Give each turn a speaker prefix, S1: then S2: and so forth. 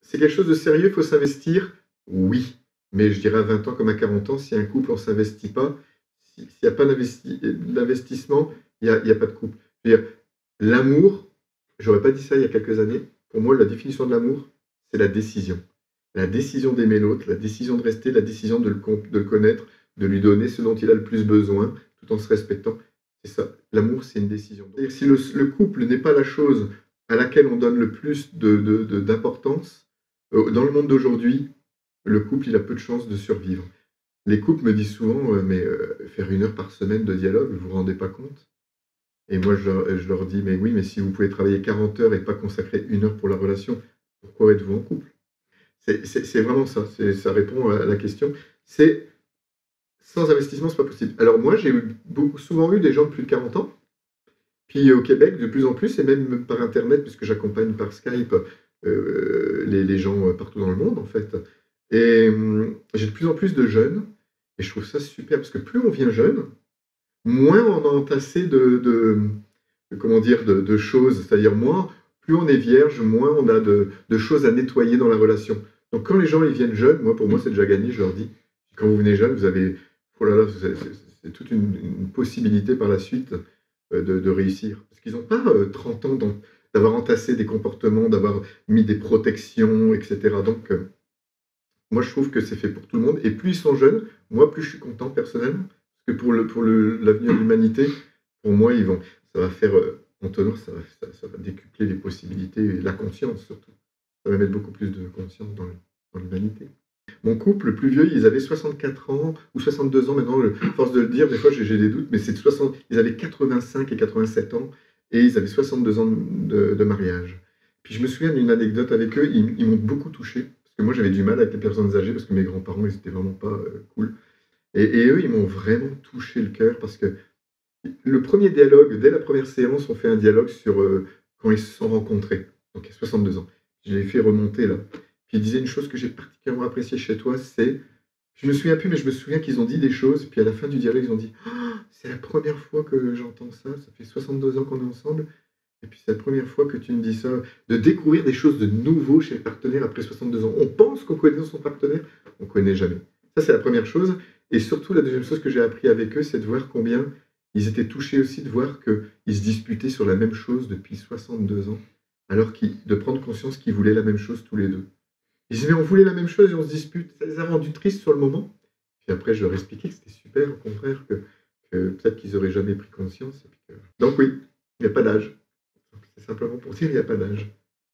S1: C'est quelque chose de sérieux, il faut s'investir? Oui, mais je dirais à 20 ans comme à 40 ans, si un couple on s'investit pas, s'il y a pas d'investissement, il y a pas de couple. Je veux dire, l'amour, j'aurais pas dit ça il y a quelques années. Pour moi, la définition de l'amour, c'est la décision. La décision d'aimer l'autre, la décision de rester, la décision de le connaître, de lui donner ce dont il a le plus besoin, tout en se respectant. C'est ça. L'amour, c'est une décision. C'est-à-dire, si le couple n'est pas la chose à laquelle on donne le plus d'importance, dans le monde d'aujourd'hui, le couple, il a peu de chances de survivre. Les couples me disent souvent, faire 1 heure par semaine de dialogue, vous vous rendez pas compte? Et moi, je leur dis, mais oui, mais si vous pouvez travailler 40 heures et pas consacrer 1 heure pour la relation, pourquoi êtes-vous en couple? C'est vraiment ça, ça répond à la question. C'est sans investissement, c'est pas possible. Alors moi, j'ai souvent eu des gens de plus de 40 ans, puis au Québec, de plus en plus, et même par Internet, puisque j'accompagne par Skype les gens partout dans le monde, en fait. Et j'ai de plus en plus de jeunes, et je trouve ça super, parce que plus on vient jeune, moins on a entassé comment dire, de choses. C'est-à-dire, moins, plus on est vierge, moins on a de choses à nettoyer dans la relation. Donc quand les gens ils viennent jeunes, moi pour moi c'est déjà gagné, je leur dis, quand vous venez jeune, vous avez, oh là là, c'est toute une possibilité par la suite de réussir. Parce qu'ils n'ont pas 30 ans d'avoir entassé des comportements, d'avoir mis des protections, etc. Donc moi je trouve que c'est fait pour tout le monde. Et plus ils sont jeunes, moi plus je suis content personnellement. Parce que pour l'avenir de l'humanité, pour moi, ça va faire entonnoir, ça va décupler les possibilités et la conscience surtout. Ça va mettre beaucoup plus de conscience dans l'humanité. Mon couple, le plus vieux, ils avaient 64 ans ou 62 ans maintenant, force de le dire, des fois j'ai des doutes, mais c'est 60, ils avaient 85 et 87 ans et ils avaient 62 ans de mariage. Puis je me souviens d'une anecdote avec eux, ils m'ont beaucoup touché, parce que moi j'avais du mal avec les personnes âgées, parce que mes grands-parents, ils étaient vraiment pas cool. Et eux, ils m'ont vraiment touché le cœur, parce que le premier dialogue, dès la première séance, on fait un dialogue sur quand ils se sont rencontrés, donc il y a 62 ans. Je l'ai fait remonter là. Puis il disait une chose que j'ai particulièrement appréciée chez toi, c'est, je me souviens plus, mais je me souviens qu'ils ont dit des choses, puis à la fin du dialogue, ils ont dit, ah, c'est la première fois que j'entends ça, ça fait 62 ans qu'on est ensemble, et puis c'est la première fois que tu me dis ça, de découvrir des choses de nouveau chez le partenaire après 62 ans. On pense qu'on connaît son partenaire, on ne connaît jamais. Ça, c'est la première chose. Et surtout, la deuxième chose que j'ai appris avec eux, c'est de voir combien ils étaient touchés aussi de voir qu'ils se disputaient sur la même chose depuis 62 ans, alors de prendre conscience qu'ils voulaient la même chose tous les deux. Ils disaient, mais on voulait la même chose et on se dispute. Ça les a rendus tristes sur le moment. Puis après, je leur expliquais que c'était super, au contraire, que peut-être qu'ils n'auraient jamais pris conscience. Donc oui, il n'y a pas d'âge. C'est simplement pour dire, il n'y a pas d'âge.